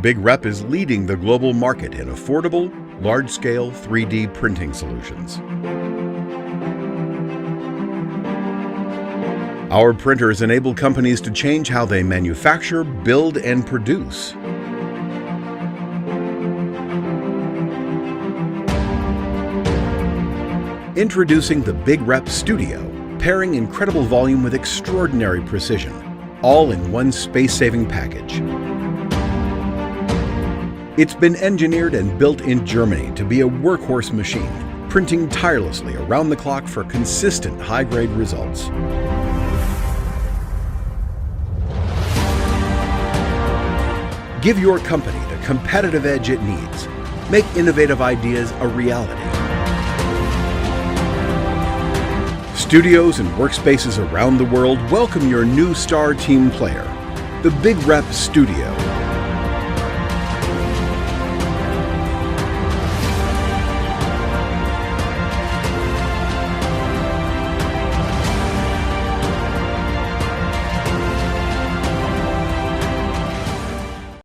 BigRep is leading the global market in affordable, large-scale 3D printing solutions. Our printers enable companies to change how they manufacture, build, and produce. Introducing the BigRep Studio, pairing incredible volume with extraordinary precision, all in one space-saving package. It's been engineered and built in Germany to be a workhorse machine, printing tirelessly around the clock for consistent high-grade results. Give your company the competitive edge it needs. Make innovative ideas a reality. Studios and workspaces around the world welcome your new star team player, the BigRep Studio.